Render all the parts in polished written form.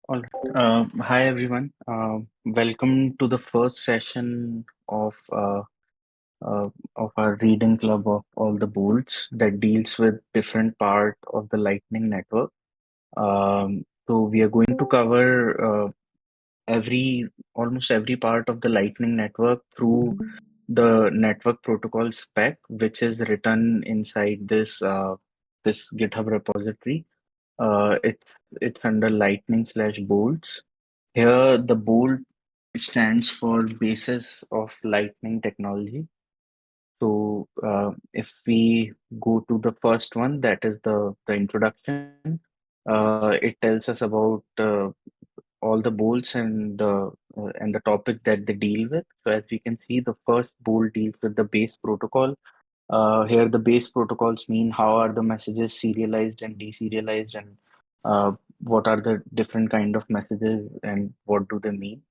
All right. Hi everyone. Welcome to the first session uh, of our reading club of all the bolts that deals with different part of the Lightning Network. So we are going to cover every almost every part of the Lightning Network through the network protocol spec, which is written inside this GitHub repository. It's under Lightning slash bolts. Here, the bolt stands for basis of Lightning technology. So, if we go to the first one, that is the introduction, it tells us about all the bolts and the topic that they deal with. So, as we can see, the first bolt deals with the base protocol. Here, the base protocols mean how are the messages serialized and deserialized, and what are the different kind of messages and what do they mean.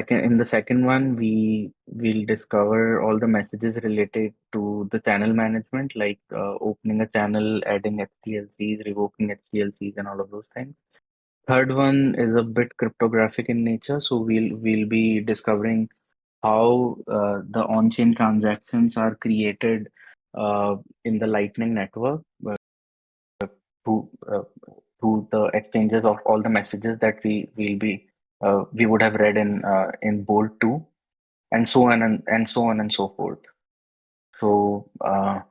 In the second one, we will discover all the messages related to the channel management, like opening a channel, adding HCLCs, revoking HCLCs, and all of those things. Third one is a bit cryptographic in nature, so we'll be discovering how the on-chain transactions are created in the Lightning Network through through the exchanges of all the messages that we would have read in Bolt 2, and so on and so on and so forth. So, so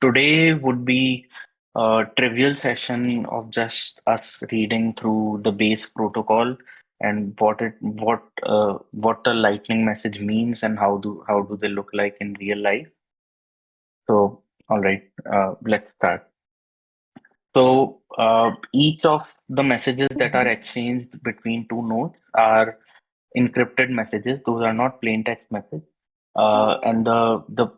today would be a trivial session of just us reading through the base protocol and what a lightning message means and how do they look like in real life. So, all right, let's start. So, each of the messages that are exchanged between two nodes are encrypted messages. Those are not plain text messages. And the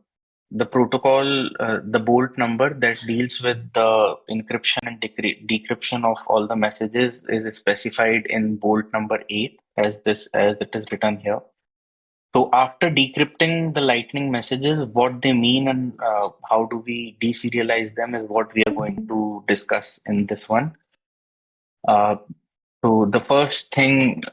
protocol, the bolt number that deals with the encryption and decryption of all the messages is specified in bolt number 8, as it is written here. So after decrypting the Lightning messages, what they mean and how do we deserialize them is what we are going to discuss in this one. Uh, so the first point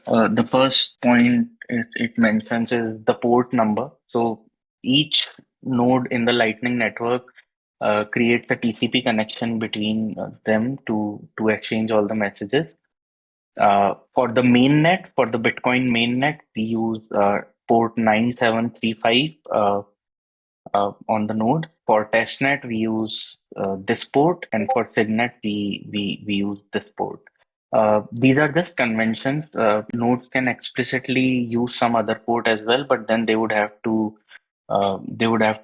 it mentions is the port number. So each node in the Lightning network creates a TCP connection between them to exchange all the messages. For the mainnet, for the Bitcoin mainnet, we use port 9735 on the node. For testnet, we use this port, and for SIGNet, we use this port. These are just conventions. Nodes can explicitly use some other port as well, but then they would have to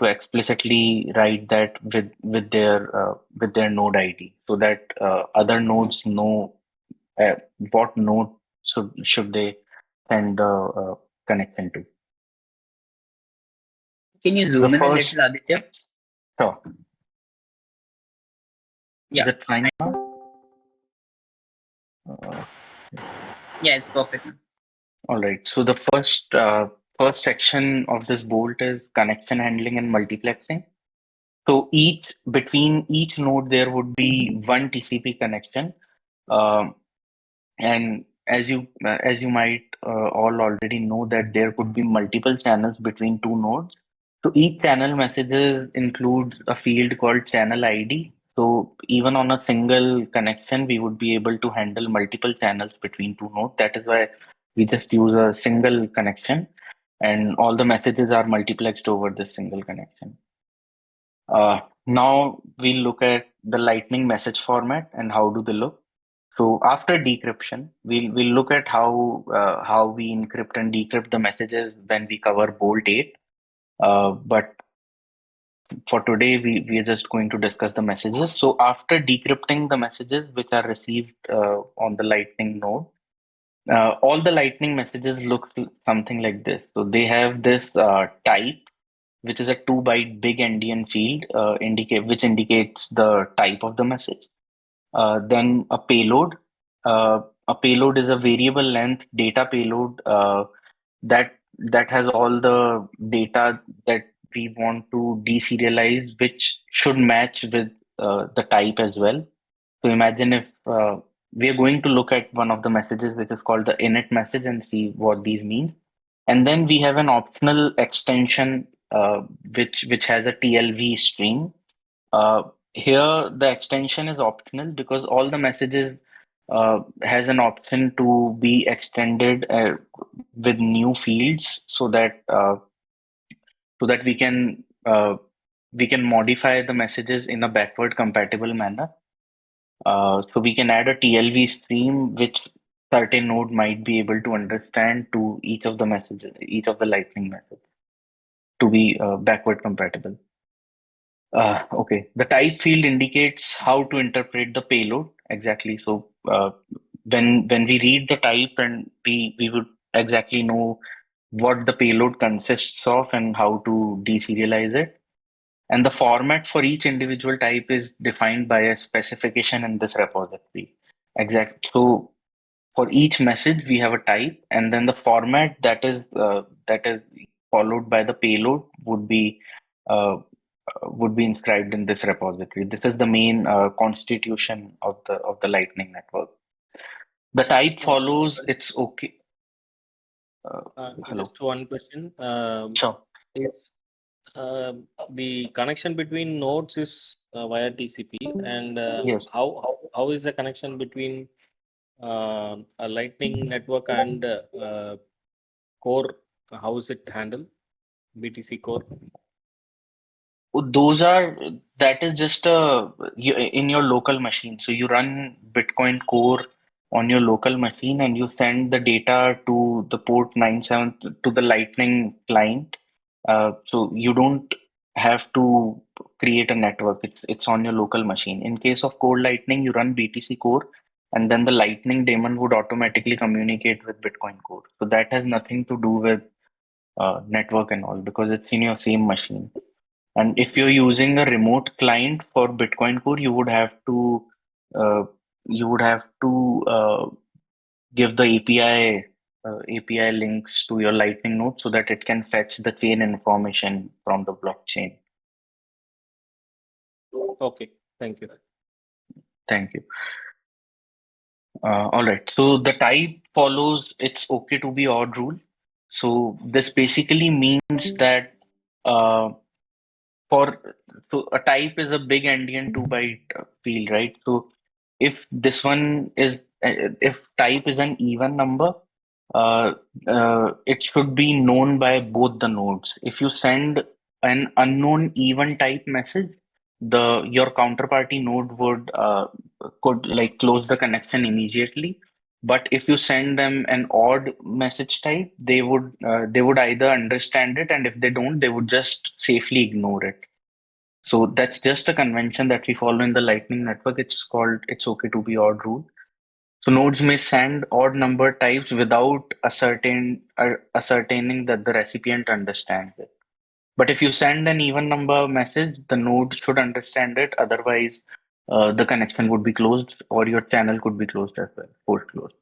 explicitly write that with their node ID so that other nodes know uh, what node should they send the connection to. Can you The zoom in a first, little, Aditya? so is Yeah, it fine now? Uh, yeah, it's perfect now. all right. So the first section of this bolt is connection handling and multiplexing. So between each node there would be one TCP connection. Um, and as you might all already know that there could be multiple channels between two nodes. So each channel messages includes a field called channel ID. So even on a single connection, we would be able to handle multiple channels between two nodes. That is why we just use a single connection, and all the messages are multiplexed over this single connection. Now we'll look at the Lightning message format and how do they look. So after decryption, we'll look at how we encrypt and decrypt the messages when we cover Bolt 8. But for today, we are just going to discuss the messages. So after decrypting the messages which are received on the Lightning node, all the Lightning messages look something like this. So they have this type, which is a 2 byte big endian field, which indicates the type of the message. Then a payload. A payload is a variable length data payload that has all the data that we want to deserialize, which should match with the type as well. So imagine if we are going to look at one of the messages which is called the init message and see what these mean. And then we have an optional extension which has a TLV stream. Uh, Here the extension is optional because all the messages has an option to be extended with new fields so that we can modify the messages in a backward compatible manner. So we can add a TLV stream which certain node might be able to understand to each of the messages, each of the Lightning messages to be backward compatible. Okay, the type field indicates how to interpret the payload exactly. So when we read the type and we would exactly know what the payload consists of and how to deserialize it. And the format for each individual type is defined by a specification in this repository. Exact. So for each message, we have a type, and then the format that is followed by the payload uh, would be inscribed in this repository. This is the main constitution of the Lightning Network. The type follows. Sorry, It's okay. Uh, Hello. just one question. Sure. Is the connection between nodes is via TCP, and Yes. how is the connection between a Lightning network and core? How is it handled? BTC core. Those are that is just in your local machine. So you run Bitcoin Core on your local machine and you send the data to the port 97 to the Lightning client. So you don't have to create a network. It's on your local machine. In case of Core Lightning, you run BTC Core and then the Lightning daemon would automatically communicate with Bitcoin Core. So that has nothing to do with network and all because it's in your same machine. And if you're using a remote client for Bitcoin Core, uh, you would have to give the API links to your Lightning node so that it can fetch the chain information from the blockchain. Okay, thank you. Thank you. All right. So the type follows it's okay to be odd rule. So this basically means that uh, for so a type is a big endian 2 byte field, right? So if this one is if type is an even number, uh, it should be known by both the nodes. If you send an unknown even type message, the your counterparty node would could like close the connection immediately. But if you send them an odd message type, they would either understand it, and if they don't, they would just safely ignore it. So that's just a convention that we follow in the Lightning Network. It's called it's okay to be odd rule. So nodes may send odd number types without ascertaining that the recipient understands it. But if you send an even number message, the node should understand it. Otherwise, the connection would be closed or your channel could be closed as well, force closed.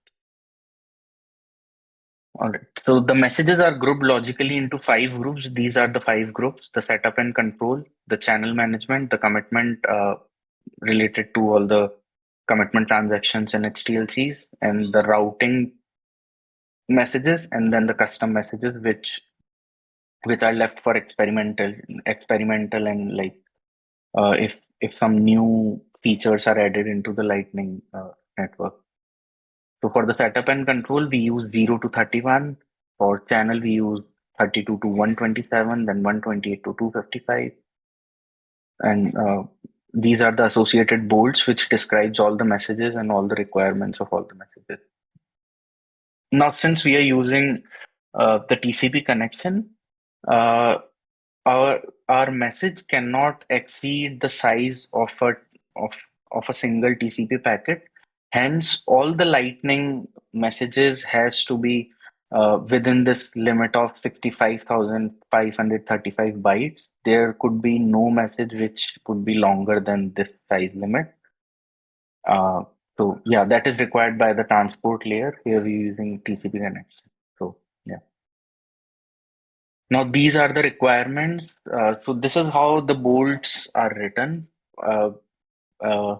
All right. So the messages are grouped logically into 5 groups. These are the 5 groups: the setup and control, the channel management, the commitment related to all the commitment transactions and HTLCs, and the routing messages, and then the custom messages, which are left for experimental and like if some new features are added into the Lightning network. So for the setup and control, we use 0 to 31. For channel, we use 32 to 127, then 128 to 255. And these are the associated bolts, which describes all the messages and all the requirements of all the messages. Now, since we are using the TCP connection, uh, our our message cannot exceed the size of of a single TCP packet. Hence, all the Lightning messages has to be within this limit of 65,535 bytes. There could be no message which could be longer than this size limit. Uh, so yeah, that is required by the transport layer. Here we're using TCP connection. So yeah. Now these are the requirements. So this is how the bolts are written. Uh, uh,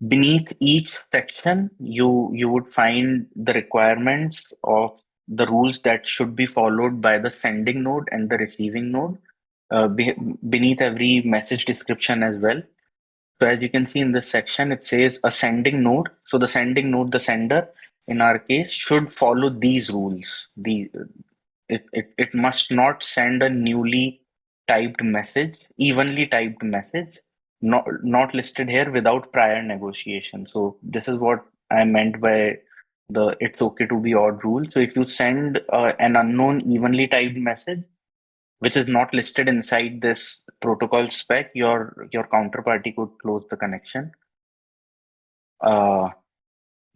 Beneath each section, you would find the requirements of the rules that should be followed by the sending node and the receiving node, beneath every message description as well. So as you can see in this section, it says a sending node. So the sending node, the sender, in our case, should follow these rules. It must not send a newly typed message, evenly typed message, not listed here without prior negotiation. So this is what I meant by the it's okay to be odd rule. So if you send an unknown evenly typed message, which is not listed inside this protocol spec, your counterparty could close the connection. Uh,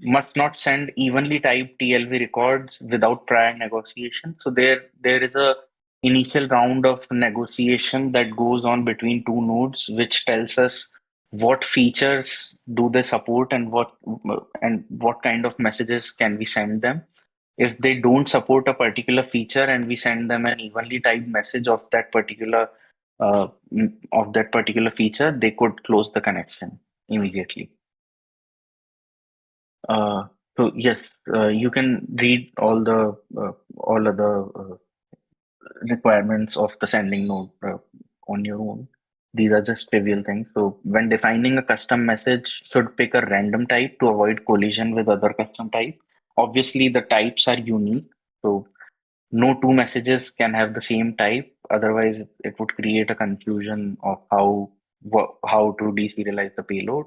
must not send evenly typed TLV records without prior negotiation. So there is a initial round of negotiation that goes on between two nodes, which tells us what features do they support and what kind of messages can we send them. If they don't support a particular feature and we send them an evenly typed message of that particular feature, they could close the connection immediately. Uh, so yes, you can read all other requirements of the sending node on your own. These are just trivial things. So when defining a custom message, should pick a random type to avoid collision with other custom type. Obviously, the types are unique, so no two messages can have the same type. Otherwise, it would create a confusion of how to deserialize the payload.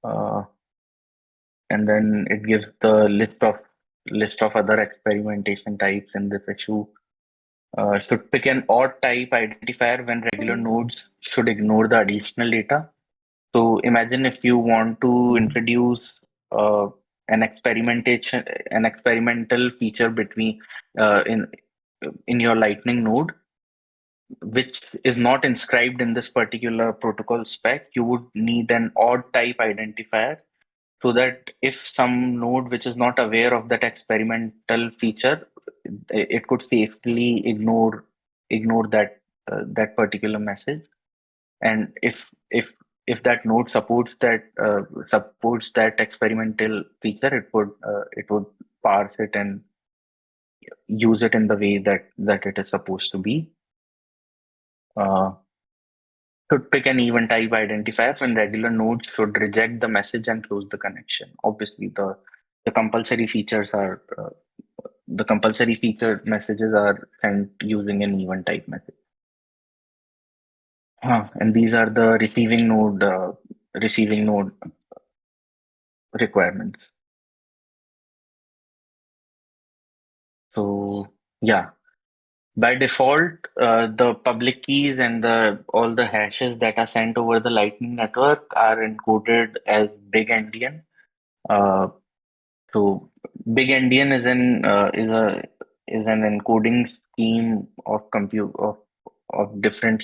Uh, and then it gives the list of other experimentation types in this issue. Should pick an odd type identifier when regular nodes should ignore the additional data. So imagine if you want to introduce uh, an experimental feature between in your Lightning node, which is not inscribed in this particular protocol spec, you would need an odd type identifier so that if some node which is not aware of that experimental feature, it could safely ignore that particular message. And if that node supports that experimental feature, it would parse it and use it in the way that it is supposed to be. Uh, should pick an even type identifier when regular nodes should reject the message and close the connection. Obviously, the compulsory features are the compulsory feature messages are sent using an even type message. And these are the receiving node requirements. So yeah, by default, the public keys and the all the hashes that are sent over the Lightning Network are encoded as big endian. Uh, So big endian is an encoding scheme of compute of different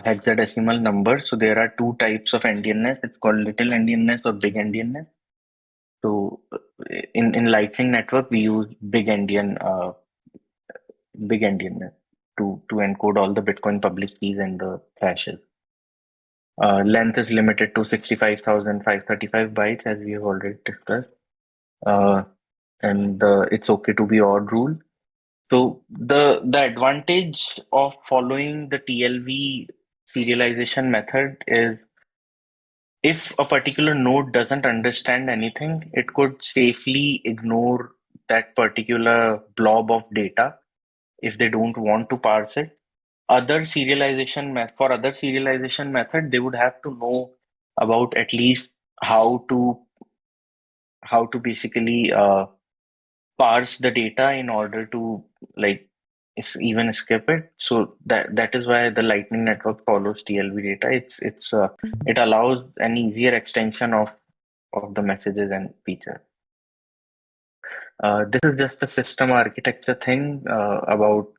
hexadecimal numbers. So there are two types of endianness. It's called little endianness or big endianness. So in Lightning Network we use big endianness to encode all the Bitcoin public keys and the hashes. Length is limited to 65,535 bytes, as we have already discussed. Uh, and it's okay to be odd rule. So the advantage of following the TLV serialization method is if a particular node doesn't understand anything, it could safely ignore that particular blob of data if they don't want to parse it. For other serialization method, they would have to know about at least how to basically parse the data in order to like even skip it. So that is why the Lightning Network follows TLV data. It allows an easier extension of the messages and features. This is just a system architecture thing uh, about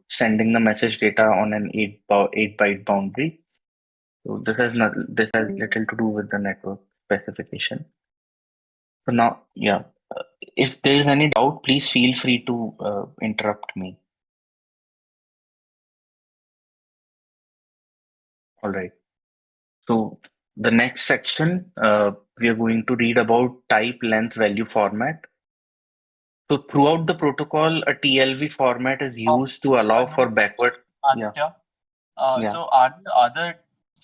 sending the message data on an 8 byte boundary. So this has little to do with the network specification. So now, yeah, if there is any doubt, please feel free to interrupt me. All right. So the next section, we are going to read about type, length, value, format. So throughout the protocol, a TLV format is used to A allow for new backward. question, Yeah, Aditya. yeah. So are there other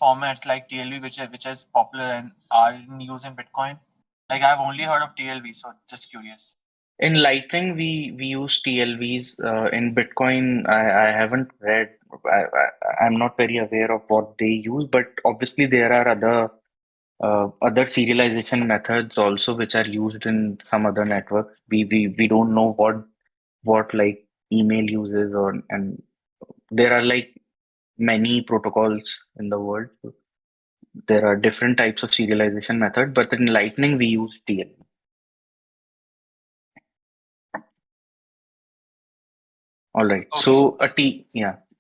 formats like TLV which is popular and are in use in Bitcoin? Like I've only heard of TLV, so just curious. In Lightning, we use TLVs. In Bitcoin, I haven't read. I'm not very aware of what they use, but obviously there are other serialization methods also which are used in some other networks. We don't know what like email uses, or and there are like many protocols in the world. So there are different types of serialization method, but in Lightning we use TLV. All right. Okay. So a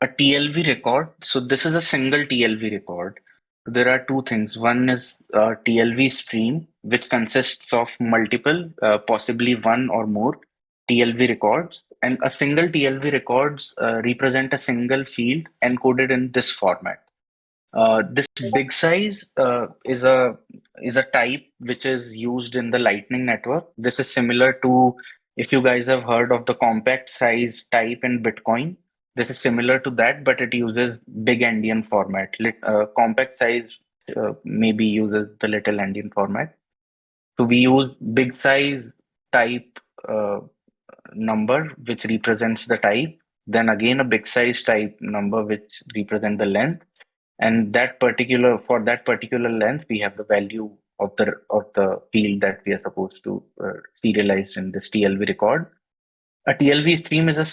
TLV record. So this is a single TLV record. So there are two things. One is TLV stream, which consists of multiple, possibly one or more TLV records, and a single TLV records represent a single field encoded in this format. This big size is a type which is used in the Lightning Network. This is similar to, if you guys have heard of the compact size type in Bitcoin. This is similar to that, but it uses big endian format. Compact size maybe uses the little endian format. So we use big size type uh, number which represents the type. Then again a big size type number which represents the length, and that particular length we have the value of the field that we are supposed to serialize in this TLV record. A TLV stream is a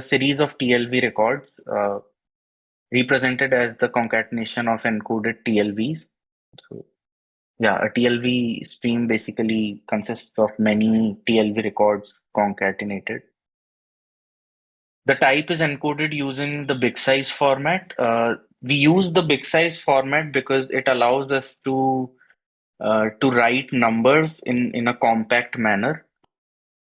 series of TLV records represented as the concatenation of encoded TLVs. So yeah, a TLV stream basically consists of many TLV records concatenated. The type is encoded using the big size format. We use the big size format because it allows us to write numbers in a compact manner.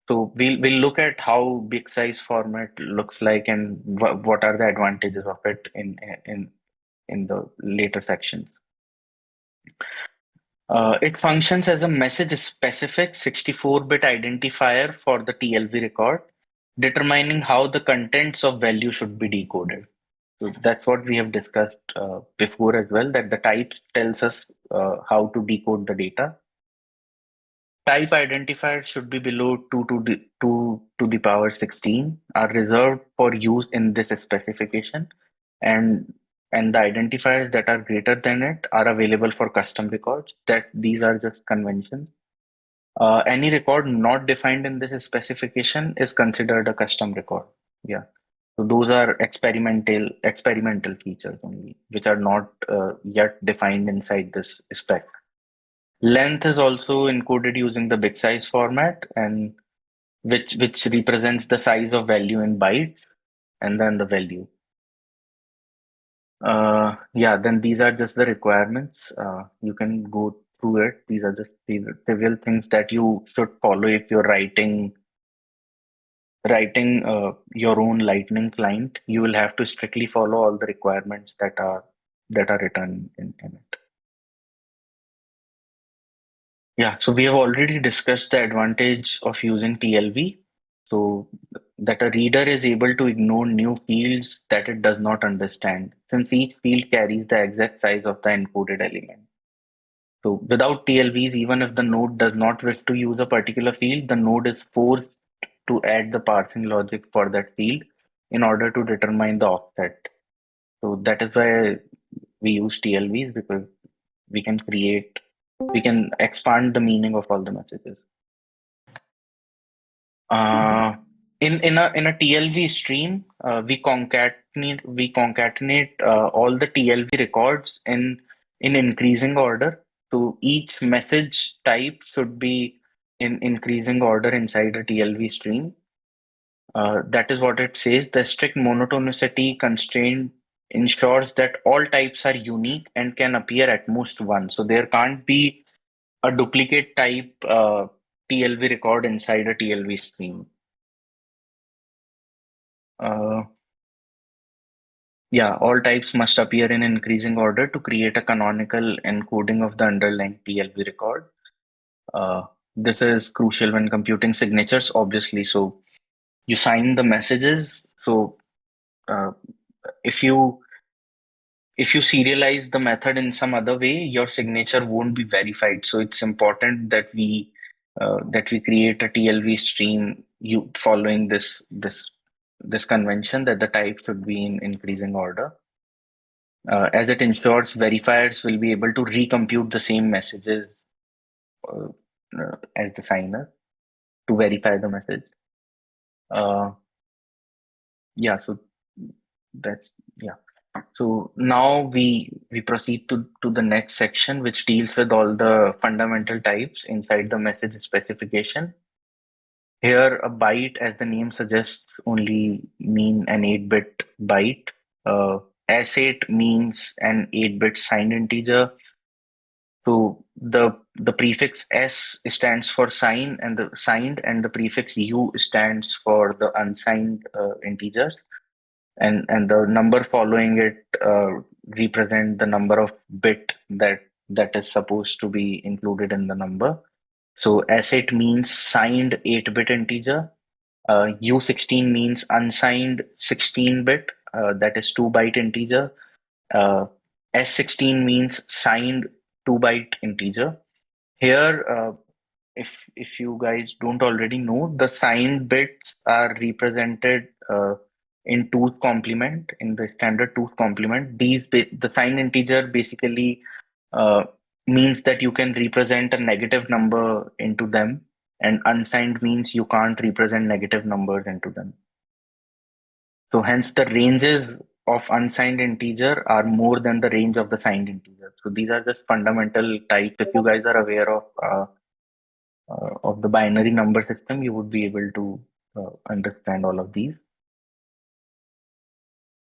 So we'll look at how big size format looks like and what are the advantages of it in in the later sections. It functions as a message-specific 64-bit identifier for the TLV record, determining how the contents of value should be decoded. So that's what we have discussed before as well, that the type tells us how to decode the data. Type identifiers should be below 2 to the power 16, are reserved for use in this specification, and the identifiers that are greater than it are available for custom records. That these are just conventions. Any record not defined in this specification is considered a custom record. Yeah. So those are experimental features only, which are not yet defined inside this spec. Length is also encoded using the bit size format, and which represents the size of value in bytes, and then the value. Yeah, then these are just the requirements. You can go through it. These are just trivial things that you should follow if you're writing your own Lightning client. You will have to strictly follow all the requirements that are written in it. Yeah, so we have already discussed the advantage of using TLV. So that a reader is able to ignore new fields that it does not understand, since each field carries the exact size of the encoded element. So without TLVs, even if the node does not wish to use a particular field, the node is forced to add the parsing logic for that field in order to determine the offset. So that is why we use TLVs, because we can create, we can expand the meaning of all the messages. Uh, in a TLV stream, we concatenate all the TLV records in increasing order. So each message type should be in increasing order inside a TLV stream. That is what it says. The strict monotonicity constraint ensures that all types are unique and can appear at most once. So there can't be a duplicate type TLV record inside a TLV stream. Uh, Yeah, all types must appear in increasing order to create a canonical encoding of the underlying TLB record. Uh, this is crucial when computing signatures, obviously. So you sign the messages. So uh, if you if you serialize the method in some other way, your signature won't be verified. So it's important that we create a TLV stream you following this convention that the type should be in increasing order, as it ensures verifiers will be able to recompute the same messages uh, as the signer to verify the message. Uh, yeah, so that's yeah. So now we proceed to the next section, which deals with all the fundamental types inside the message specification. Here, a byte, as the name suggests, only mean an 8-bit byte. S8 means an 8-bit signed integer. So the prefix S stands for sign and the signed, and the prefix U stands for the unsigned integers, and the number following it represent the number of bit that is supposed to be included in the number. So S8 means signed 8-bit integer. U16 means unsigned 16-bit, that is 2-byte integer. Uh, S16 means signed 2-byte integer. Here, if you guys don't already know, the signed bits are represented in two's complement, in the standard two's complement. The signed integer basically uh, means that you can represent a negative number into them, and unsigned means you can't represent negative numbers into them. So hence the ranges of unsigned integer are more than the range of the signed integer. So these are just fundamental types. If you guys are aware of the binary number system, you would be able to understand all of these.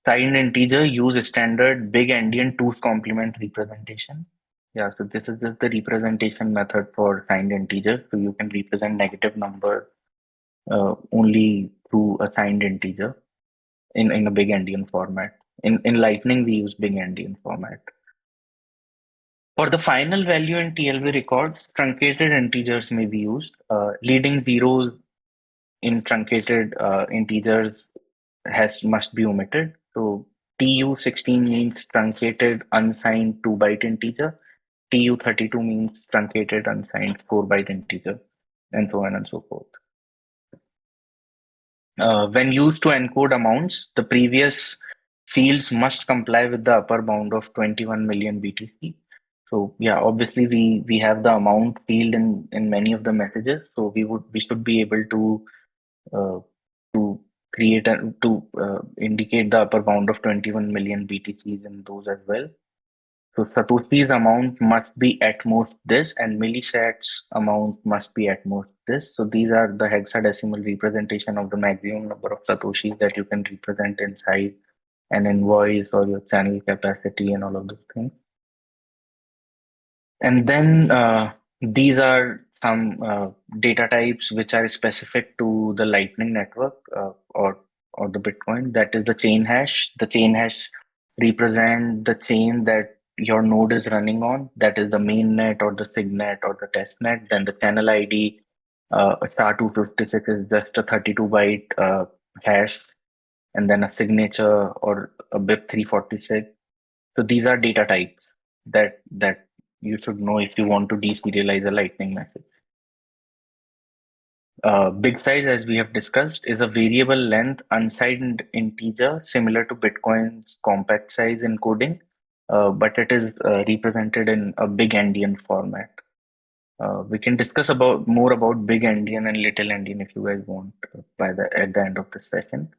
Signed integer use standard big endian 2's complement representation. Yeah, so this is just the representation method for signed integers. So you can represent negative number only through a signed integer in a big endian format. In Lightning, we use big endian format. For the final value in TLV records, truncated integers may be used. Leading zeros in truncated integers must be omitted. So TU16 means truncated unsigned 2-byte integer. TU32 means truncated unsigned 4-byte integer, and so on and so forth. When used to encode amounts, the previous fields must comply with the upper bound of 21 million BTC. So yeah, obviously we have the amount field in many of the messages, so we should be able uh, to create indicate the upper bound of 21 million BTCs in those as well. So Satoshi's amount must be at most this, and Millisat's amount must be at most this. So these are the hexadecimal representation of the maximum number of Satoshis that you can represent inside an invoice or your channel capacity and all of those things. And then these are some data types which are specific to the Lightning Network or the Bitcoin. That is the chain hash. The chain hash represent the chain that your node is running on. That is the main net or the signet or the test net. Then the channel ID SHA-256 is just a 32-byte hash, and then a signature or a BIP346. So these are data types that you should know if you want to deserialize a Lightning message. Big size, as we have discussed, is a variable length unsigned integer similar to Bitcoin's compact size encoding, but it is represented in a big endian format. We can discuss more about big endian and little endian if you guys want at the end of this session.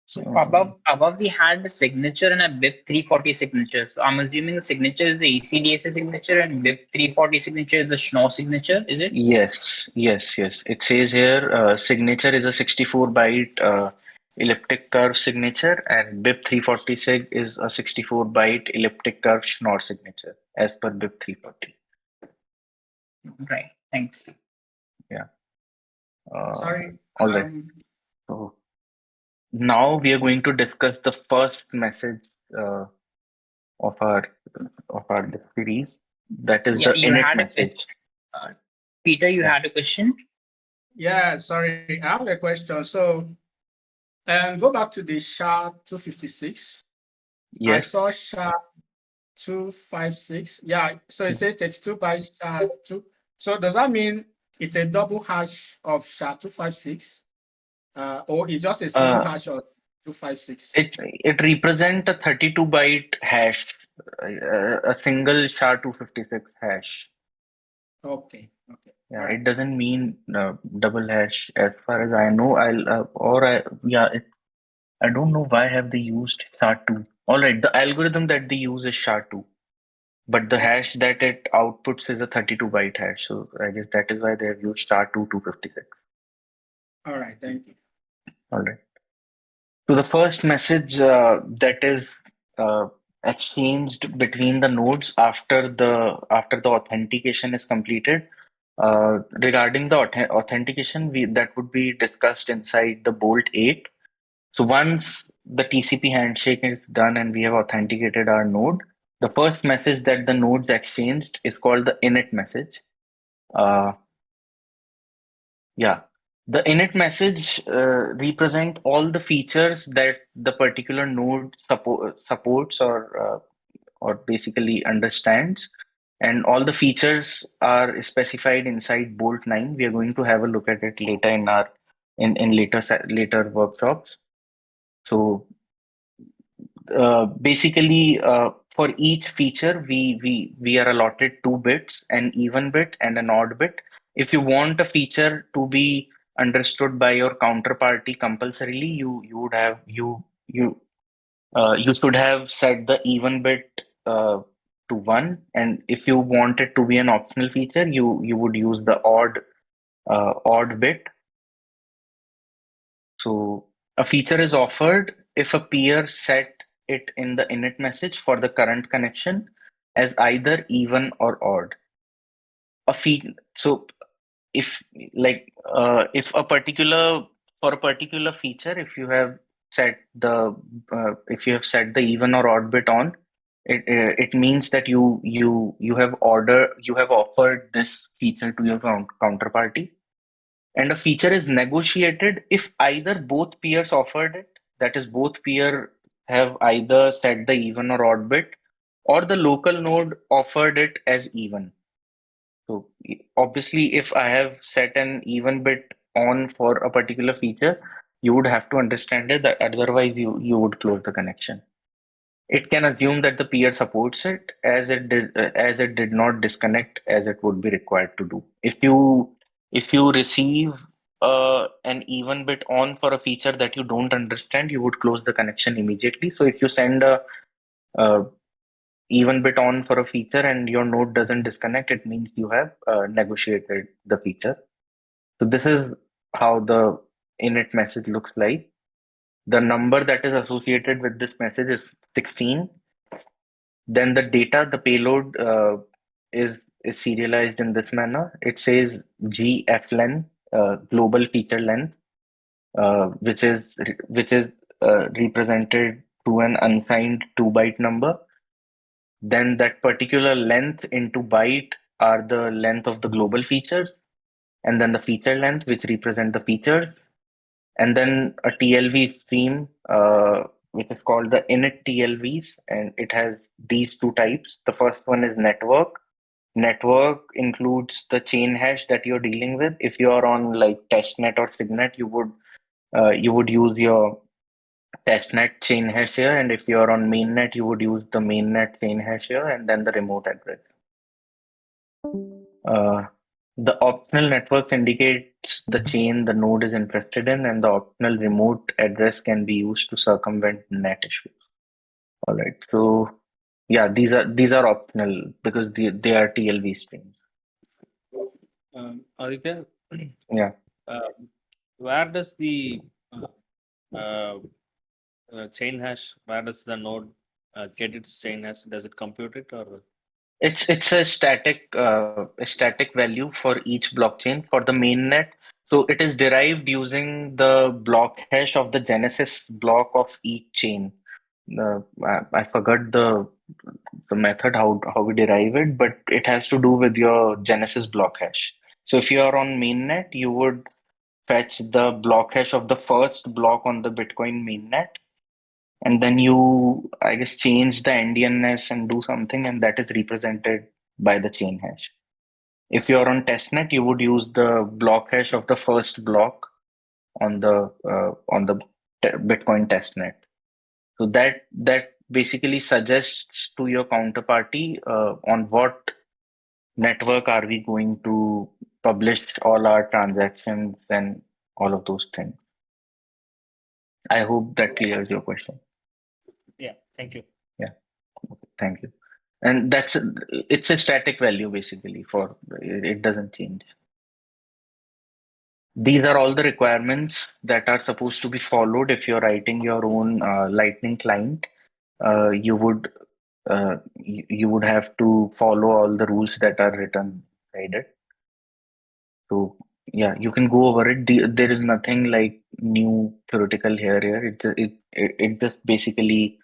So above we had the signature and a BIP 340 signature. So I'm assuming the signature is the ECDSA signature and BIP 340 signature is the Schnorr signature, is it? Yes. It says here signature is a 64-byte elliptic curve signature, and BIP 346 is a 64-byte elliptic curve Schnorr signature as per BIP 340. Right. Thanks. Yeah. Sorry. All right. So now we are going to discuss the first message uh, of our series. That is Yeah, the you init had a question. message. Uh, Peter, you Yeah. had a question? Yeah, sorry, I have a question. So, go back to the SHA-256. I Yes. saw SHA-256. Yeah, so it says 32 by SHA-2. So does that mean it's a double hash of SHA-256? Or it's just a single Uh, hash of 256? it represents a 32 byte hash, a single SHA-256 hash. Okay, okay. Yeah, All right. it doesn't mean double hash as far as I know. Yeah, I don't know why have they used SHA-2. All right, the algorithm that they use is SHA-2, but the Okay. hash that it outputs is a 32 byte hash. So I guess that is why they have used SHA-2 256. All right, thank you. All right. So the first message that is uh, exchanged between the nodes after the authentication is completed. Regarding the authentication, that would be discussed inside the Bolt 8. So once the TCP handshake is done and we have authenticated our node, the first message that the nodes exchanged is called the init message. Uh, yeah, the init message represent all the features that the particular node supports or basically understands, and all the features are specified inside Bolt 9. We are going to have a look at it later in later workshops. So basically, for each feature, we are allotted 2 bits, an even bit and an odd bit. If you want a feature to be understood by your counterparty compulsorily, you would have you should have set the even bit to 1, and if you want it to be an optional feature, you would use the odd bit. So a feature is offered if a peer set it in the init message for the current connection as either even or odd. A fee so if if a particular for a particular feature, set the if you have set the even or odd bit on, it means that you have offered this feature to your counterparty, and a feature is negotiated if either both peers offered it, that is, both peer have either set the even or odd bit, or the local node offered it as even. So obviously, if I have set an even bit on for a particular feature, you would have to understand it, that otherwise you would close the connection. It can assume that the peer supports it, as it did not disconnect as it would be required to do. If you receive an even bit on for a feature that you don't understand, you would close the connection immediately. So if you send a even bit on for a feature and your node doesn't disconnect, it means you have negotiated the feature. So this is how the init message looks like. The number that is associated with this message is 16. Then the data, the payload is serialized in this manner. It says GFLEN, global feature length, which is represented to an unsigned 2 byte number. Then that particular length into byte are the length of the global features, and then the feature length, which represent the features, and then a TLV stream, which is called the init TLVs, and it has these two types. The first one is network. Network includes the chain hash that you're dealing with. If you are on like testnet or signet, you would use your testnet chain hash here, and if you are on mainnet, you would use the mainnet chain hash here, and then the remote address. Uh, the optional networks indicates the chain the node is interested in, and the optional remote address can be used to circumvent net issues. All right, so yeah, these are optional because they are TLV streams. Aditya, Yeah, uh, where does the uh, chain hash, where does the node get its chain hash? Does it compute it or? it's a static value for each blockchain. For the mainnet, So it is derived using the block hash of the Genesis block of each chain. I forgot the method how we derive it, but it has to do with your Genesis block hash. So if you are on mainnet, you would fetch the block hash of the first block on the Bitcoin mainnet, and then you, I guess, change the NDNS and do something, and that is represented by the chain hash. If you're on testnet, you would use the block hash of the first block on the Bitcoin testnet. So that basically suggests to your counterparty on what network are we going to publish all our transactions and all of those things. I hope that clears your question. Yeah, thank you. Yeah, thank you. And it's a static value basically for it doesn't change. These are all the requirements that are supposed to be followed if you're writing your own Lightning client. You would you would have to follow all the rules that are written inside it. So yeah, you can go over it. There is nothing like new theoretical here. It just basically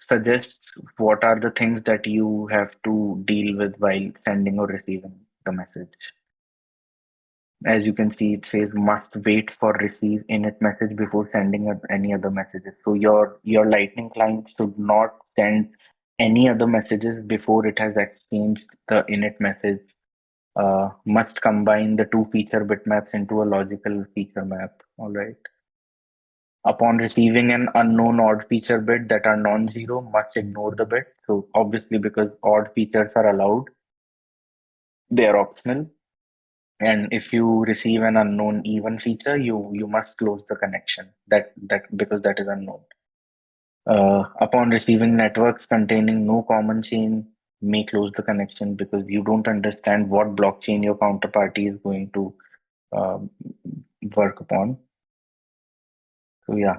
suggests what are the things that you have to deal with while sending or receiving the message. As you can see, it says must wait for receive init message before sending any other messages. So your Lightning client should not send any other messages before it has exchanged the init message. Must combine the two feature bitmaps into a logical feature map. All right. Upon receiving an unknown odd feature bit that are non-zero, must ignore the bit. So obviously, because odd features are allowed, they are optional. And if you receive an unknown even feature, you must close the connection. That because that is unknown. Upon receiving networks containing no common chain, may close the connection because you don't understand what blockchain your counterparty is going to uh, work upon. So yeah,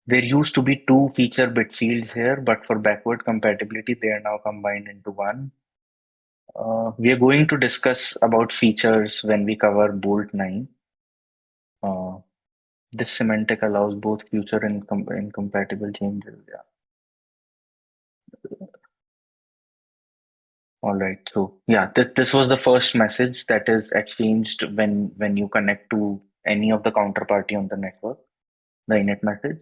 there used to be two feature bit fields here, but for backward compatibility, they are now combined into one. We are going to discuss about features when we cover Bolt 9. This semantic allows both future and incompatible changes. Yeah. All right. So yeah, this was the first message that is exchanged when you connect to any of the counterparty on the network, the init message.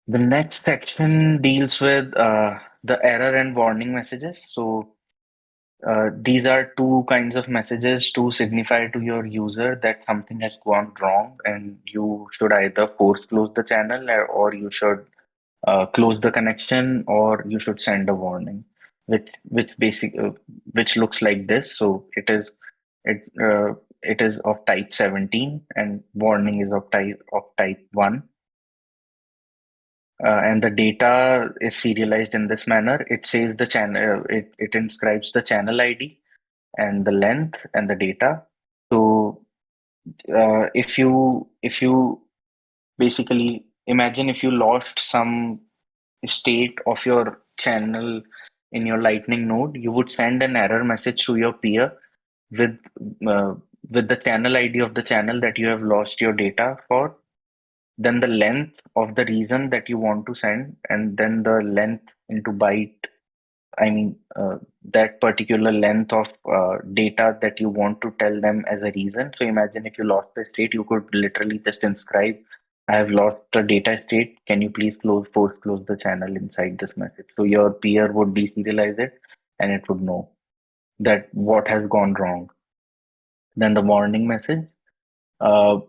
The next section deals with the error and warning messages. So these are two kinds of messages to signify to your user that something has gone wrong, and you should either force close the channel or you should close the connection, or you should send a warning, which looks like this. So it it is of type 17, and warning is of type 1. And the data is serialized in this manner. It says the channel. It inscribes the channel ID and the length and the data. So if you basically imagine if you lost some state of your channel in your Lightning node, you would send an error message to your peer with uh, with the channel ID of the channel that you have lost your data for, then the length of the reason that you want to send, and then the length into byte. I mean, that particular length of data that you want to tell them as a reason. So imagine if you lost the state, you could literally just inscribe, I have lost the data state. Can you please force close the channel inside this message? So your peer would deserialize it and it would know that what has gone wrong. Then the warning message. Uh,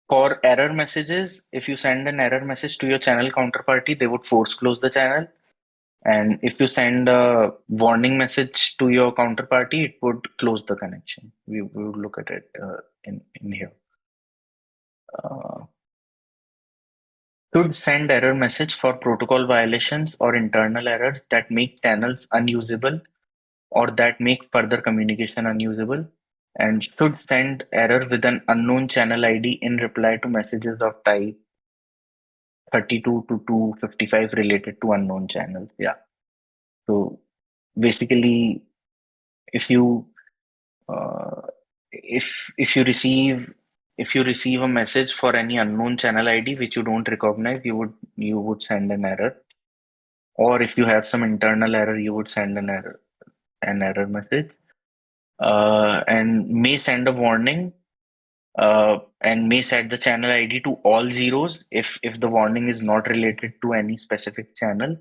for error messages, if you send an error message to your channel counterparty, they would force close the channel. And if you send a warning message to your counterparty, it would close the connection. We would look at it in here. Uh, should send error message for protocol violations or internal errors that make channels unusable or that make further communication unusable, and should send error with an unknown channel ID in reply to messages of type 32 to 255 related to unknown channels. Yeah. So basically, if you Uh, if you receive a message for any unknown channel ID which you don't recognize, you would send an error. Or if you have some internal error, you would send an error message. And may send a warning, and may set the channel ID to all zeros if the warning is not related to any specific channel.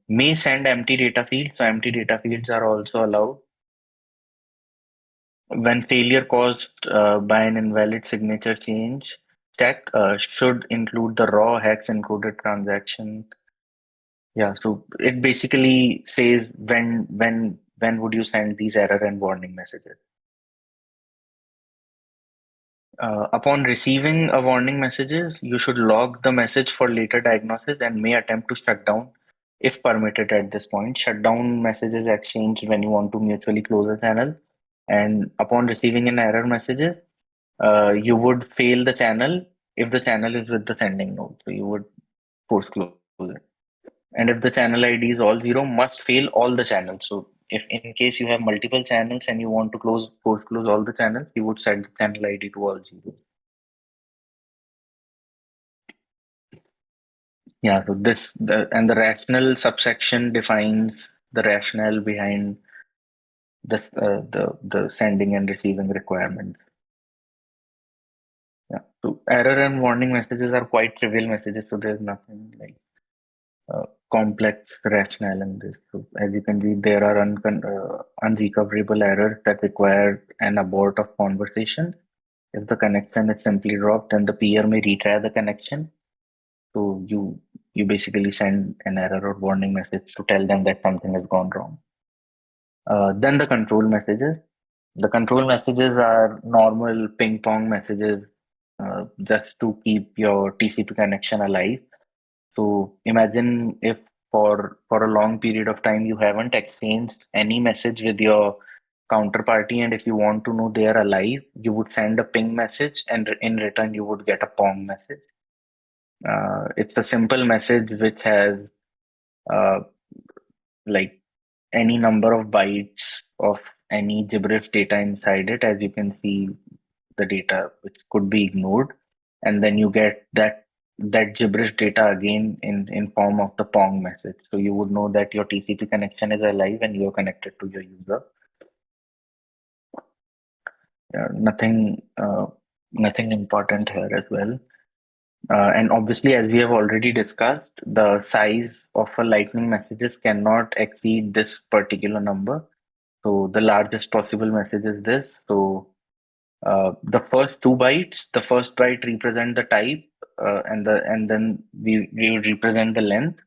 May send empty data fields, so empty data fields are also allowed. When failure caused by an invalid signature change, stack should include the raw hex encoded transaction. Yeah, so it basically says when would you send these error and warning messages. Upon receiving a warning messages, you should log the message for later diagnosis and may attempt to shut down if permitted at this point. Shutdown messages exchanged when you want to mutually close a channel. And upon receiving an error messages, you would fail the channel if the channel is with the sending node. So you would force close it. And if the channel ID is all zero, must fail all the channels. So if in case you have multiple channels and you want to force close all the channels, you would set the channel ID to all zero. Yeah, so the rational subsection defines the rationale behind the sending and receiving requirements. Yeah, so error and warning messages are quite trivial messages, so there's nothing like complex rationale in this. So as you can read, there are unrecoverable errors that require an abort of conversation. If the connection is simply dropped, then the peer may retry the connection. So you basically send an error or warning message to tell them that something has gone wrong. Then the control messages. The control messages are normal ping pong messages, just to keep your TCP connection alive. So imagine if for a long period of time you haven't exchanged any message with your counterparty, and if you want to know they are alive, you would send a ping message, and in return you would get a pong message. It's a simple message which has uh, like any number of bytes of any gibberish data inside it. As you can see, the data which could be ignored, and then you get that gibberish data again in form of the pong message. So you would know that your TCP connection is alive and you're connected to your user. Nothing important here as well. And obviously, as we have already discussed, the size of a lightning messages cannot exceed this particular number. So the largest possible message is this. So the first byte represent the type, and then we would represent the length.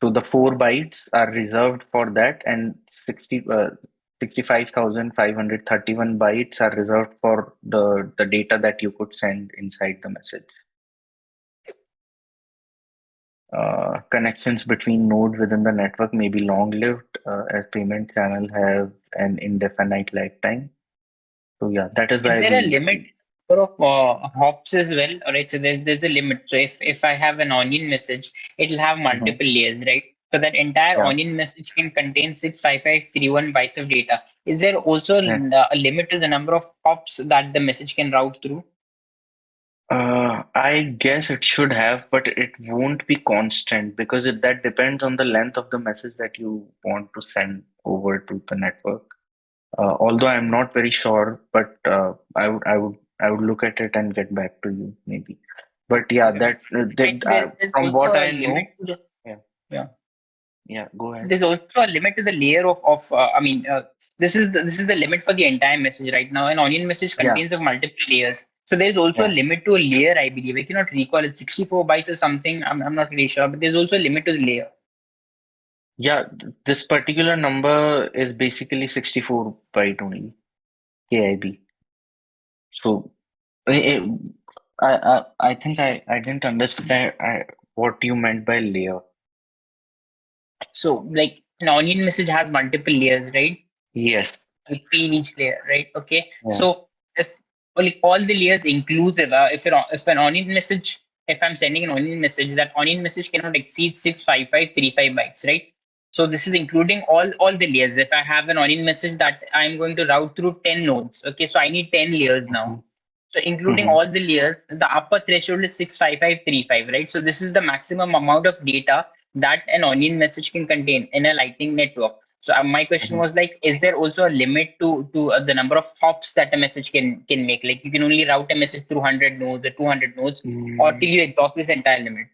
So the 4 bytes are reserved for that, and 65,531 bytes are reserved for the data that you could send inside the message. Connections between nodes within the network may be long-lived, as payment channels have an indefinite lifetime. So yeah, that is Is why there a limit for hops as well? All right, so there's a limit. So if I have an onion message, it'll have Mhm. multiple layers, right? So that entire Yeah. onion message can contain 65531 bytes of data. Is there also Yeah. a limit to the number of hops that the message can route through? I guess it should have, but it won't be constant because that depends on the length of the message that you want to send over to the network. Although I'm not very sure, but I would look at it and get back to you maybe. But yeah, Okay. Like there's from also what a I limit know, to the yeah, yeah. yeah, go ahead. There's also a limit to the layer of I mean this is the limit for the entire message right now. An onion message Yeah, contains of multiple layers. So there's also a yeah, limit to a layer, I believe. I cannot recall it 64 bytes or something. I'm not really sure, but there's also a limit to the layer. yeah. This particular number is basically 64 byte only, KIB. So eh, eh, I think I didn't understand what you meant by layer. So like an onion message has multiple layers, right? Yes. Between each layer, right? Okay. Yeah. So if like all the layers inclusive, if an onion message, if I'm sending an onion message, that onion message cannot exceed 65535 bytes, right? So this is including all the layers. If I have an onion message that I'm going to route through 10 nodes, okay, so I need 10 layers now. So including Mhm. all the layers, the upper threshold is 65535, right? So this is the maximum amount of data that an onion message can contain in a Lightning network. So my question Mhm. was like, is there also a limit to the number of hops that a message can make? Like you can only route a message through 100 nodes or 200 nodes, or till you exhaust this entire limit.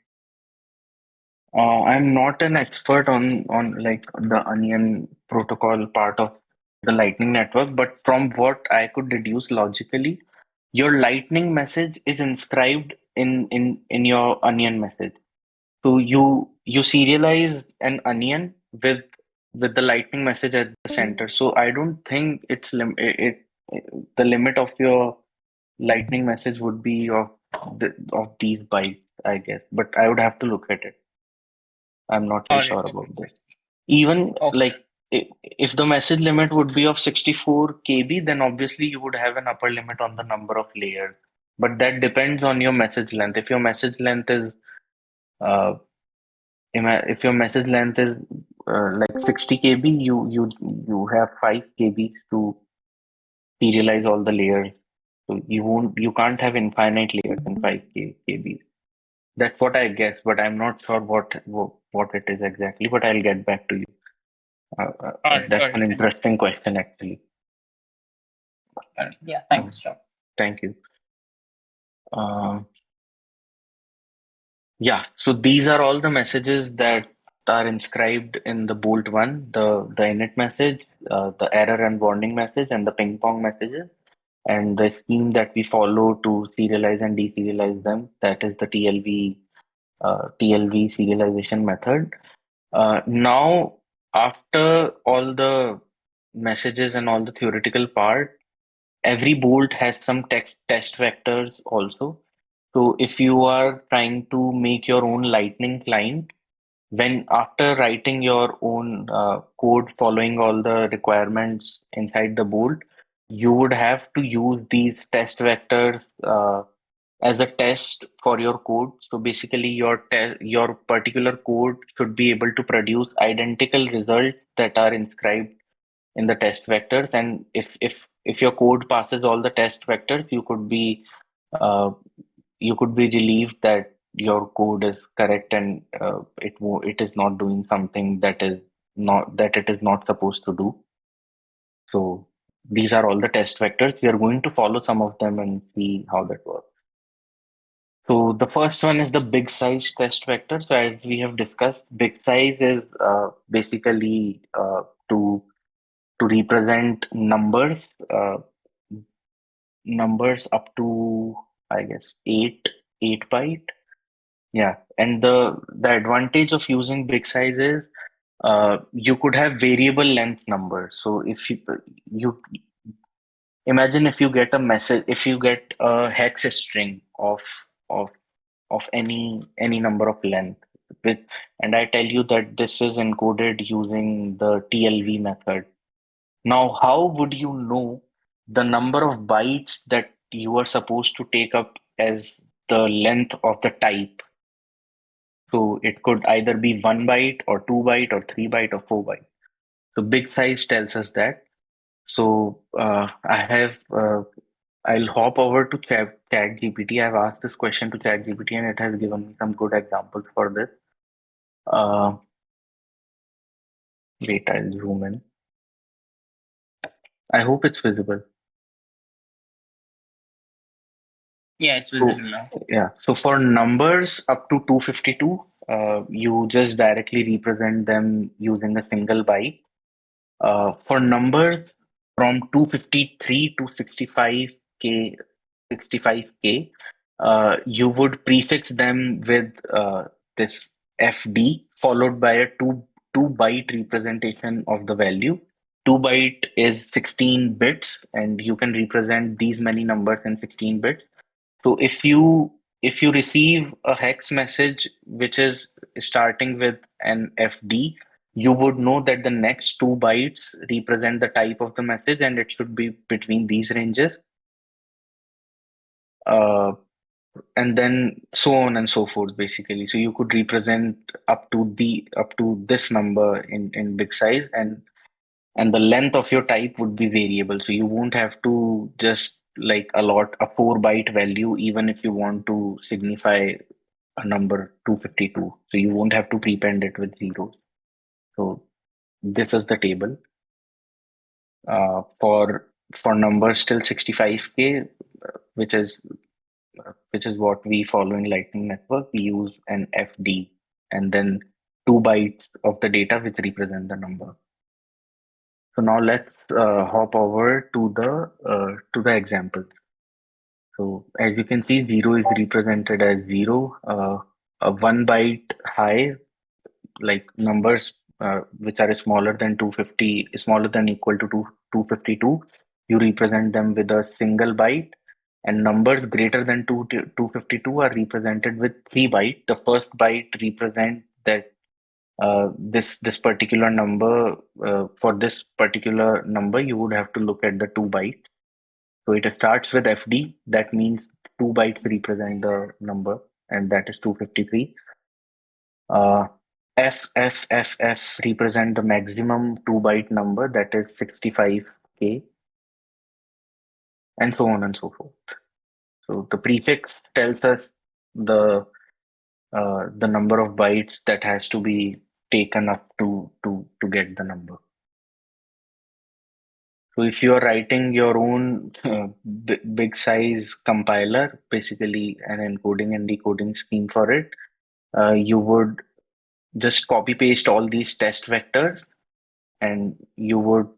I'm not an expert on like the Onion protocol part of the Lightning Network, but from what I could deduce logically, your Lightning message is inscribed in your Onion message. So you serialize an onion with the Lightning message at the center. So I don't think the limit of your Lightning message would be of these bytes, I guess. But I would have to look at it. I'm not very All right. sure about this. Even Okay. like if the message limit would be of 64 KB, then obviously you would have an upper limit on the number of layers. But that depends on your message length. If your message length is uh, if your message length is like 60 KB, you have 5 KBs to serialize all the layers. So you can't have infinite layers in 5 KBs. That's what I guess, but I'm not sure what it is exactly. But I'll get back to you. That's All right, an fine. interesting question, actually. All right. Yeah, Um, thanks, John. thank you. Um, yeah, so these are all the messages that are inscribed in the bolt one, the init message, the error and warning message, and the ping pong messages, and the scheme that we follow to serialize and deserialize them. That is the TLV serialization method. Now, after all the messages and all the theoretical part, every bolt has some test vectors also. So if you are trying to make your own Lightning client, when after writing your own code following all the requirements inside the bolt, you would have to use these test vectors as a test for your code. So basically, your particular code should be able to produce identical results that are inscribed in the test vectors. And if your code passes all the test vectors, uh, you could be relieved that your code is correct and it is not doing something that it is not supposed to do. So these are all the test vectors. We are going to follow some of them and see how that works. So the first one is the big size test vector. So as we have discussed, big size is basically to represent uh, numbers up to, I guess, 8 byte. Yeah, and the advantage of using big size is you could have variable length numbers. So if you imagine if you get a message, if you get a hex string of of any number of length with, and I tell you that this is encoded using the TLV method. Now, how would you know the number of bytes that you are supposed to take up as the length of the type? So it could either be 1 byte or 2 byte or 3 byte or 4 byte. So big size tells us that. So I'll hop over to Chat GPT. I've asked this question to Chat GPT and it has given me some good examples for this. Uh, Wait, I'll zoom in. I hope it's visible. Yeah, it's So visible now. yeah, so for numbers up to 252, you just directly represent them using a single byte. For numbers from 253 to 65K, you would prefix them with this FD followed by a two byte representation of the value. 2 byte is 16 bits, and you can represent these many numbers in 16 bits. So if you receive a hex message which is starting with an FD, you would know that the next 2 bytes represent the type of the message and it should be between these ranges. Uh, and then so on and so forth, basically. So you could represent up to this number in big size, and the length of your type would be variable. So you won't have to just like allot a 4-byte value even if you want to signify a number 252. So you won't have to prepend it with zeros. So this is the table. For numbers till 65K, which is which is what we follow in Lightning Network, we use an FD and then 2 bytes of the data which represent the number. So now let's hop over to the examples. So as you can see, 0 is represented as 0. A 1 byte high, like numbers which are smaller than 250, smaller than equal to 252, you represent them with a single byte. And numbers greater than 252 are represented with 3 bytes. The first byte represents that this particular number, for this particular number, you would have to look at the 2 bytes. So it starts with FD. That means 2 bytes represent the number, and that is 253. Uh, F represent the maximum 2 byte number, that is 65K, and so on and so forth. So the prefix tells us the the number of bytes that has to be taken up to get the number. So if you are writing your own big size compiler, basically an encoding and decoding scheme for it, you would just copy paste all these test vectors, and you would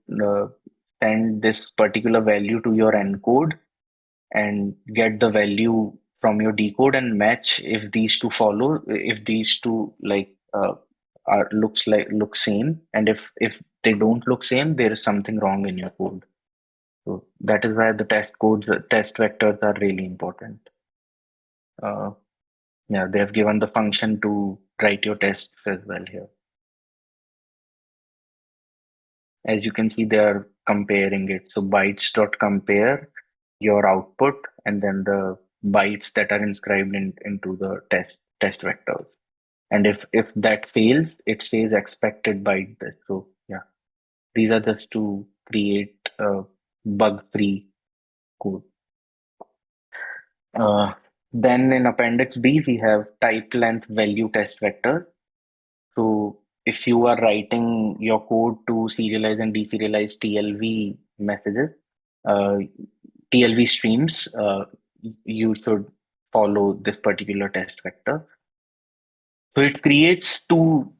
send this particular value to your encode and get the value from your decode and match if these two are look same, and if they don't look same, there is something wrong in your code. So that is why the test vectors are really important. uh, yeah, they have given the function to write your tests as well here. As you can see, they are comparing it. So bytes.compare your output and then the bytes that are inscribed into the test vectors. And if that fails, it says expected byte this. So yeah, these are just to create bug-free code. Then in Appendix B, we have type length value test vector. So if you are writing your code to serialize and deserialize TLV messages, uh, TLV streams, you should follow this particular test vector. So it creates two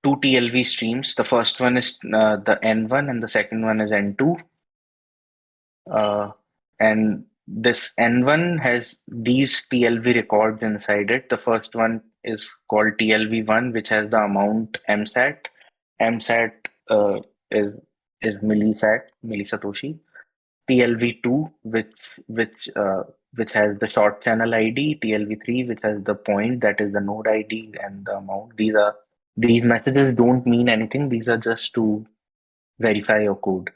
TLV streams. The first one is the N1 and the second one is N2. And this N1 has these TLV records inside it. The first one is called TLV1, which has the amount MSAT. MSAT is millisatoshi. TLV2, which has the short channel ID. TLV3, which has the point, that is the node ID and the amount. These messages don't mean anything. These are just to verify your code.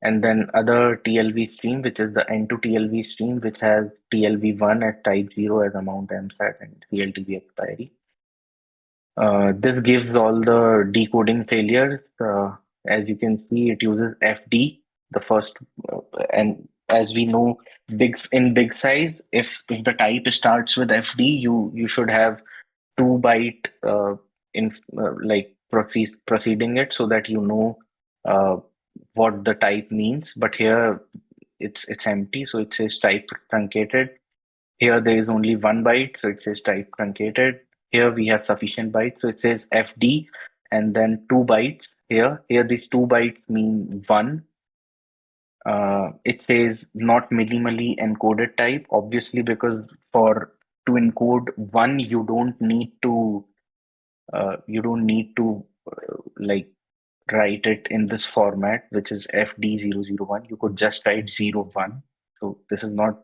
And then other TLV stream, which is the N2 TLV stream, which has TLV1 as type 0 as amount MSAT and CLTV expiry. This gives all the decoding failures. As you can see, it uses FD, the first, and as we know, big size, if the type starts with FD, you should have 2 byte in like proceeding it so that you know uh, what the type means. But here it's empty, so it says type truncated. Here there is only 1 byte, so it says type truncated. Here we have sufficient bytes, so it says FD and then 2 bytes here. Here these 2 bytes mean one. It says not minimally encoded type, obviously, because to encode one, you don't need to like write it in this format, which is FD001. You could just write 01. So this is not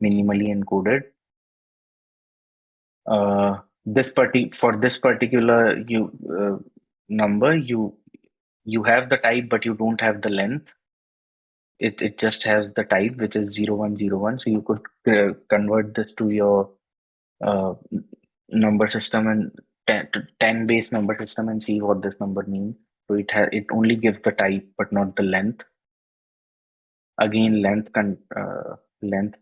minimally encoded. For this particular number, you have the type, but you don't have the length. it just has the type, which is 0101. So you could convert this to your uh, number system and 10 base number system and see what this number means. So it only gives the type but not the length. Again, length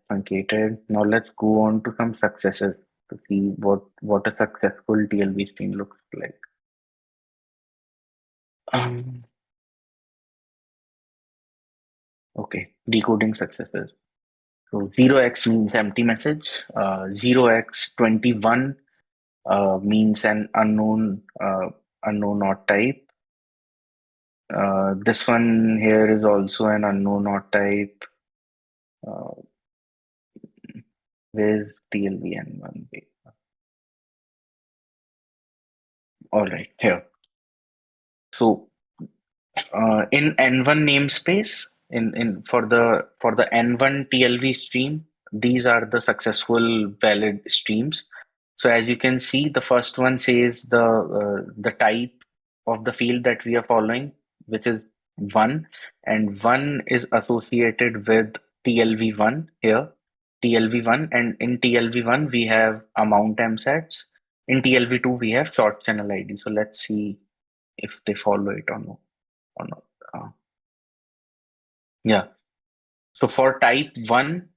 truncated. Now let's go on to some successes to see what a successful TLB stream looks like. Um, okay, decoding successes. So 0x means empty message. 0x21 means an unknown odd type. This one here is also an unknown odd type. Uh, where's TLVN1? All right, here. So in N1 namespace, in for the N1 TLV stream, these are the successful valid streams. So as you can see, the first one says the type of the field that we are following, which is one, and one is associated with TLV1 here, TLV1, and in TLV1 we have amount MSATs. In TLV2 we have short channel ID. So let's see if they follow it or not. Or not. Yeah. So for type 1,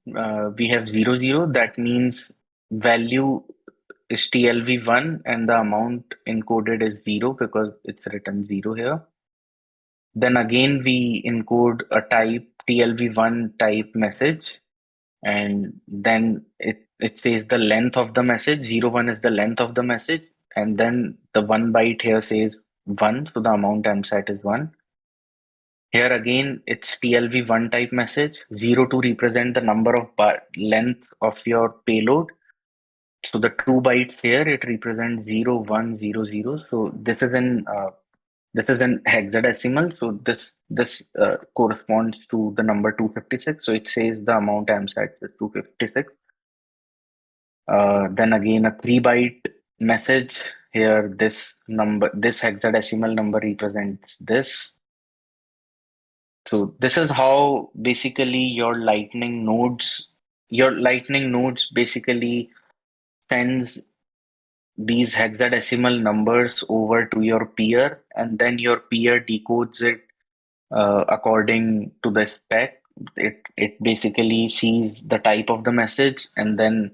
we have 00. That means value is TLV1 and the amount encoded is 0 because it's written 0 here. Then again, we encode a type TLV1 type message, and then it says the length of the message. 01 is the length of the message, and then the 1 byte here says 1, so the amount MSAT is 1. Here again, it's TLV1 type message. 0 to represent the number of length of your payload. So the 2 bytes here, it represents 0100. So this is in hexadecimal. So this corresponds to the number 256. So it says the amount MSAT is 256. Then again, a 3 byte message here. This hexadecimal number represents this. So this is how basically your lightning nodes basically sends these hexadecimal numbers over to your peer, and then your peer decodes it according to the spec. It basically sees the type of the message, and then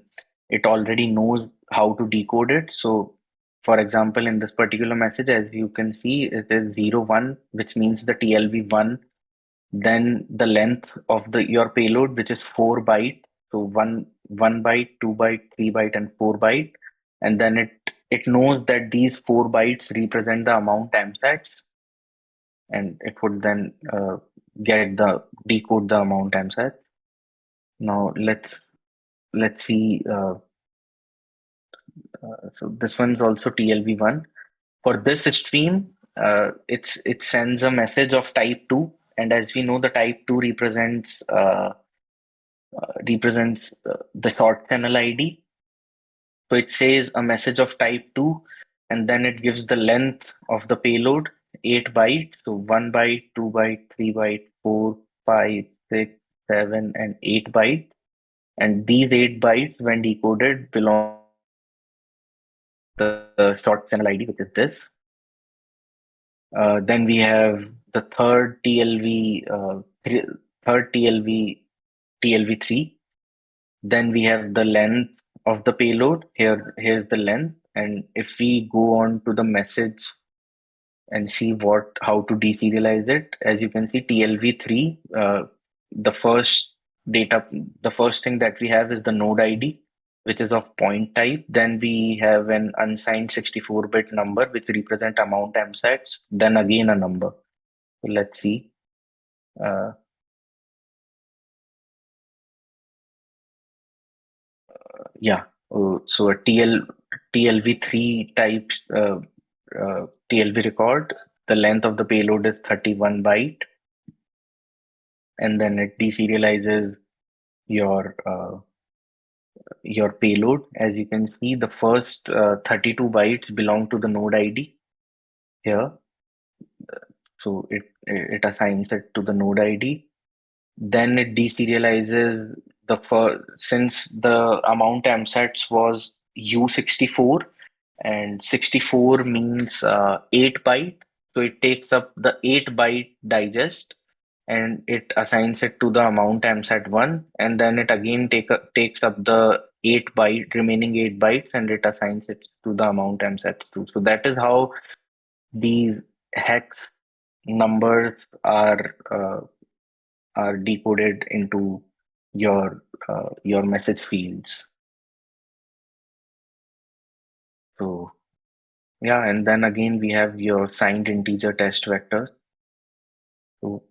it already knows how to decode it. So for example, in this particular message, as you can see, it is 01, which means the TLV1. Then the length of your payload, which is 4 byte. So one byte, 2 byte, 3 byte, and 4 byte. And then it knows that these 4 bytes represent the amount MSATs, and it would then get the decode the amount MSAT. Now let's see. So this one is also TLV1. For this stream, it sends a message of type 2, and as we know, the type 2 represents the short channel ID. So it says a message of type 2, and then it gives the length of the payload, 8 bytes. So 1 byte, 2 byte, 3 byte, 4, 5, 6, 7, and 8 bytes. And these 8 bytes, when decoded, belong to the short channel ID, which is this. Then we have the third TLV3. Then we have the length of the payload. Here's the length. And if we go on to the message and see how to deserialize it, as you can see, TLV3, the first data, the first thing that we have is the node ID, which is of point type. Then we have an unsigned 64-bit number, which represent amount MSATs. Then again a number. So let's see. Uh, yeah. So a TLV3 type TLV record, the length of the payload is 31 byte, and then it deserializes your your payload. As you can see, the first 32 bytes belong to the node ID here. So it assigns it to the node ID. then it deserializes the first, since the amount MSATs was U64 and 64 means 8 byte. So it takes up the 8 byte digest and it assigns it to the amount MSAT 1, and then it again takes up the 8 byte remaining 8 bytes and it assigns it to the amount MSAT 2. So that is how these hex numbers are decoded into your message fields. So yeah, and then again we have your signed integer test vectors. So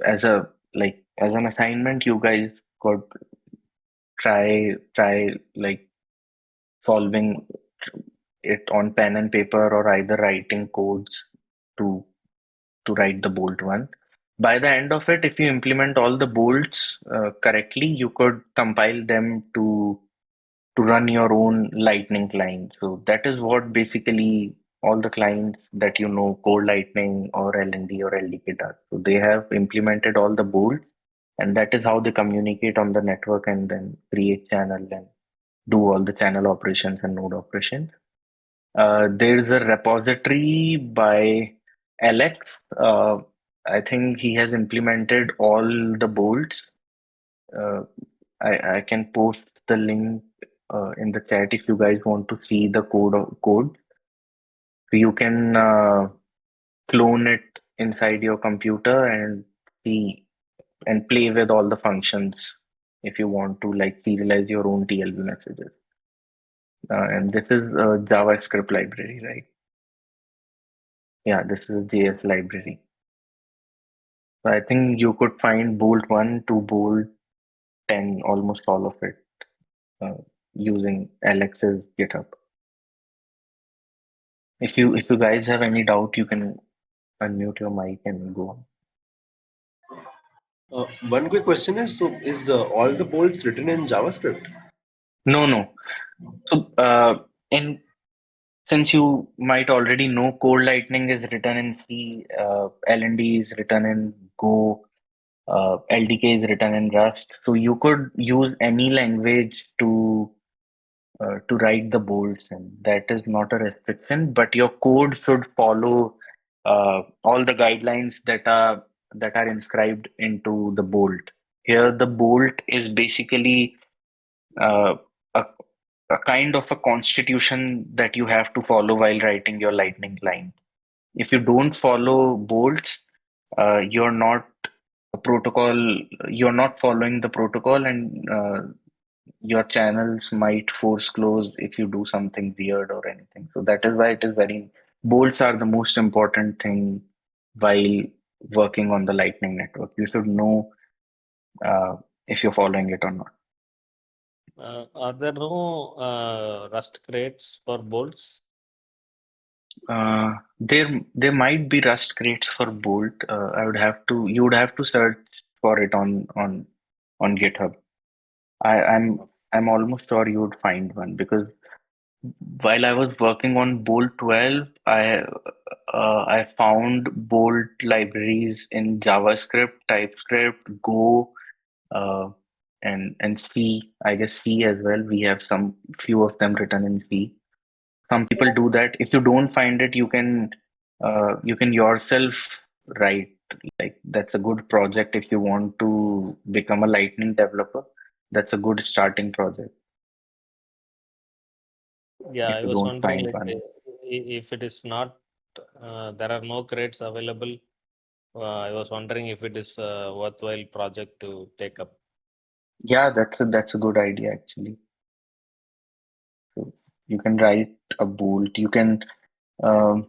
as a as an assignment, you guys could try like solving it on pen and paper or either writing codes to write the bolt one. By the end of it, if you implement all the bolts correctly, you could compile them to run your own Lightning client. So that is what basically all the clients that you know, Core Lightning or LND or LDK does. So they have implemented all the bolts, and that is how they communicate on the network and then create channel and do all the channel operations and node operations. There's a repository by Alex. Uh, I think he has implemented all the bolts. Uh, I can post the link in the chat if you guys want to see the code. So you can clone it inside your computer and see and play with all the functions if you want to like serialize your own TLB messages. And this is a JavaScript library, right? Yeah, this is JS library. So I think you could find Bolt 1 to Bolt 10, almost all of it, uh, using Alex's GitHub. If you guys have any doubt, you can unmute your mic and go on. One quick question is, so is all the bolts written in JavaScript? No, no. So in since you might already know, Core Lightning is written in C, LND is written in Go, LDK is written in Rust. So you could use any language to write the bolts, and that is not a restriction. But your code should follow all the guidelines that are inscribed into the bolt. Here, the bolt is basically uh, a, a kind of a constitution that you have to follow while writing your Lightning client. If you don't follow bolts, you're not a protocol. You're not following the protocol, and your channels might force close if you do something weird or anything. So that is why it is very bolts are the most important thing while working on the Lightning network. You should know uh, if you're following it or not. Are there no Rust crates for bolts? There might be Rust crates for Bolt. You would have to search for it on GitHub. I'm almost sure you would find one because while I was working on Bolt 12, I found Bolt libraries in JavaScript, TypeScript, Go, uh, and C. I guess C as well. We have some few of them written in C. Some people do that. If you don't find it, you can yourself write. Like that's a good project if you want to become a Lightning developer. That's a good starting project Yeah, if I you was don't wondering find like one. if it is not, there are no crates available. I was wondering if it is a worthwhile project to take up. Yeah, that's a good idea actually. So you can write a bolt. You can, um,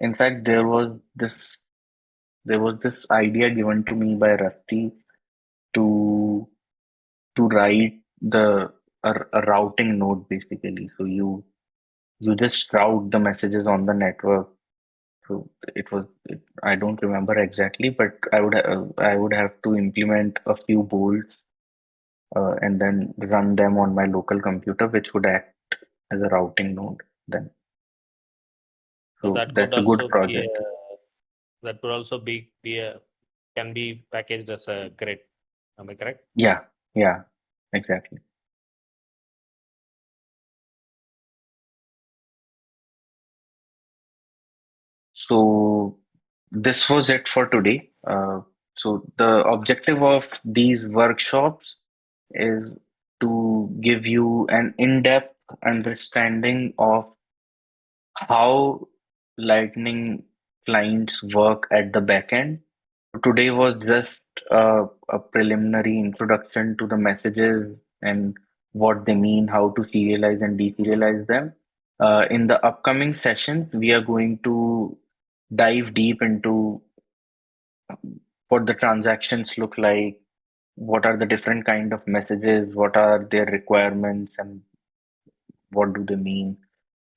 in fact, there was this idea given to me by Rusty to write a routing node basically. So you just route the messages on the network. So I don't remember exactly, but I would have to implement a few bolts and then run them on my local computer, which would act as a routing node then. So So that could that's a good also be project. a, that could also be a can be packaged as a crate. Am I correct? Yeah, exactly. So this was it for today. So the objective of these workshops is to give you an in-depth understanding of how Lightning clients work at the back end. Today was just a preliminary introduction to the messages and what they mean, how to serialize and deserialize them. In the upcoming sessions, we are going to dive deep into what the transactions look like, what are the different kind of messages, what are their requirements, and what do they mean.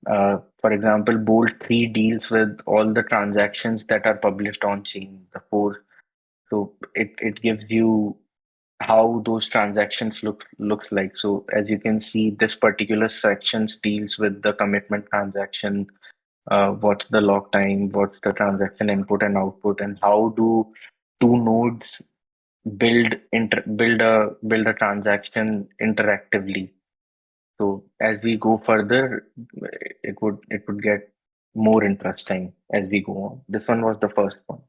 For example, Bolt 3 deals with all the transactions that are published on chain, the four. So it gives you how those transactions looks like. So as you can see, this particular section deals with the commitment transaction, what's the lock time, what's the transaction input and output, and how do two nodes build a transaction interactively. So as we go further, it would get more interesting as we go on. This one was the first one.